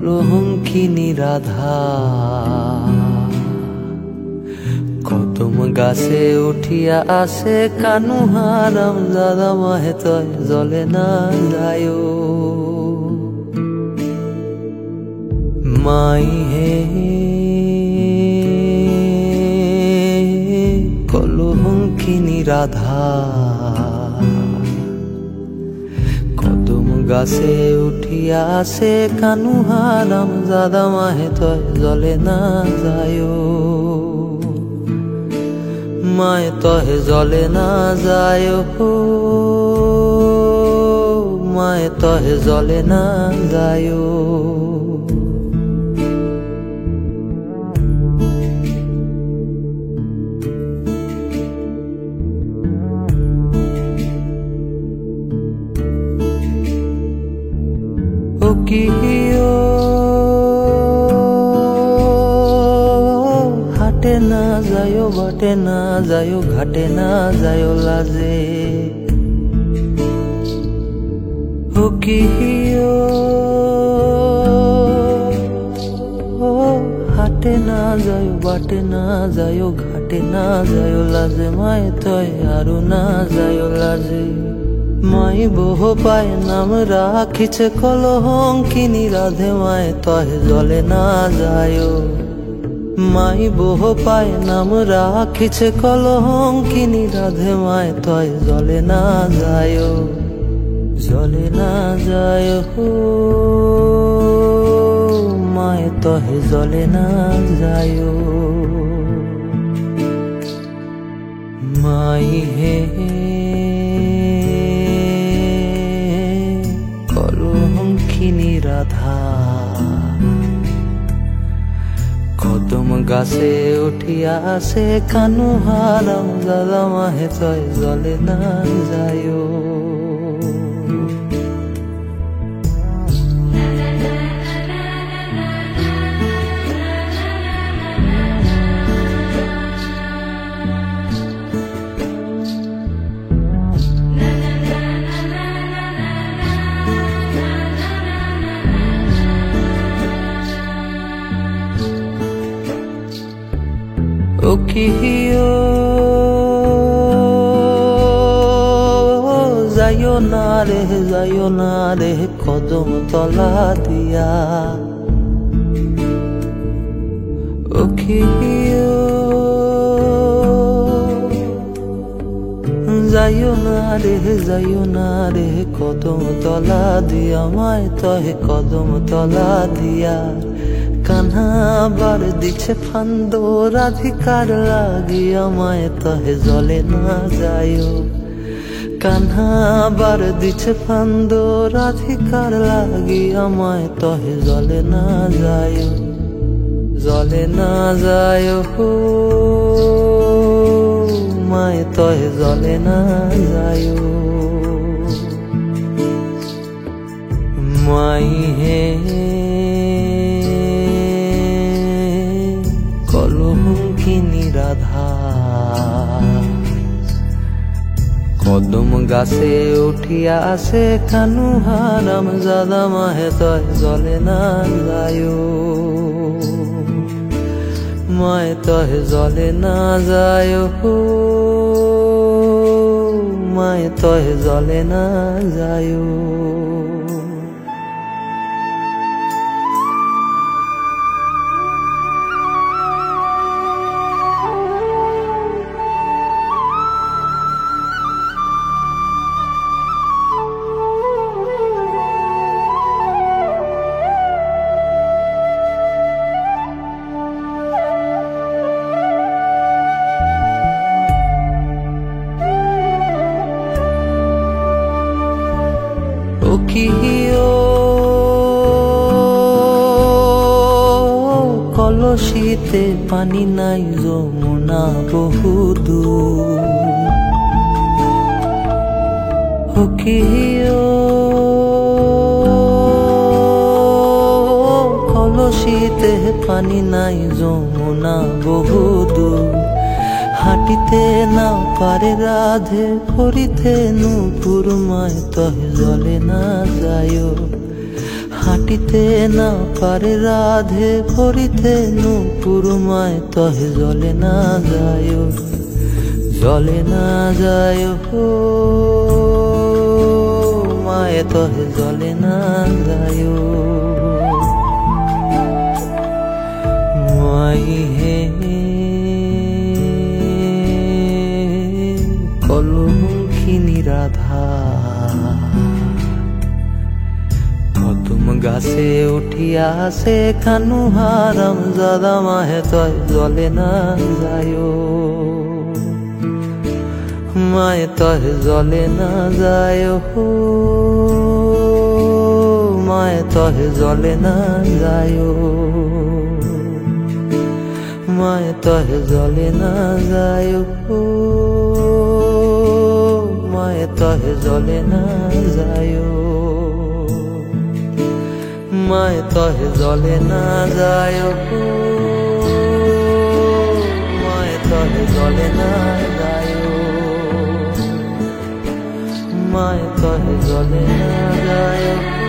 কলহঙ্কিনী রাধা কদম গাছে উঠিয়া আসে কানু হারাম দাদা মাহে তয় জলে না যায় মাই হে কলহঙ্কিনী রাধা কদম গাছে উঠিয়া আসে কানু হারাম দাদা মাহে তয় জলে না যায় মায় তহে জলে না যায় মায় তহে জলে না যায় ও কি হাটে না যায় বাটে না যায় ঘাটে না যায় লাজে ও কি হাটে না যায় বাটে না যায় ঘাটে না যায় লাজে মায় তয় আরো না যায় লাজে মাই বহু পায় নাম রাখিছে কলহঙ্কিনী রাধে মায় তহে জলে না যায় মাই বহু পায় নাম রাখিছে কলহঙ্কিনী রাধে মায় তয় জলে না যায় জলে না যায় মায় তহে জলে না যায় মাই হে কলহঙ্কিনী রাধা কদম গাছে উঠিয়া আসে কানু হারাম দাদা মাহে তয় জলে না যায় ও কি যাইও না রে কদম তলা দিয়া ও কি যাইও না রে কদম তলা দিয়া মায় তহে কদম তলা দিয়া কান্হা বার দিছে ফান্দ রাধিকার লাগিয়া মায় তহে জলে না যায় কান্হা বার দিছে ফান্দ রাধিকার লাগিয়া মায় তহে জলে না যায় জলে না যায় মায় তহে জলে না যায় মাই হে কলহঙ্কিনী রাধা কদম গাছে উঠিয়া আসে কানু হারাম দাদা মাহে তয় জলে না যায় মায় তহে জলে না যায় মায় তহে জলে না যায় ও কি কলসিতে পানি নাই যমুনা বহুদূর ও কি কলসিতে পানি নাই যমুনা বহুদূর হাঁটিতে না পারে রাধে করিতে নূপুর মায় তহে জলে না যায় হাঁটিতে না পারে রাধে ভরিতে নূপুর মায় তহে জলে না যায় জলে না যায় হো মায়ে তহে জলে না যায় মাই হে কলঙ্কিনী রাধা কদম গাছে উঠিয়া সে খানু হারাম জাদা মাহে তয় জলে না যায় মায়ে তয় জলে না যায় হো মায়ে তহে জলে না যায় মায়ে তহে জলে না যায় হো মায়ে তহে জলে না যায় মায়ে তহে জলে না যায় হো মায়ে তহে জলে না যায় মায়ে তহে জলে না যায়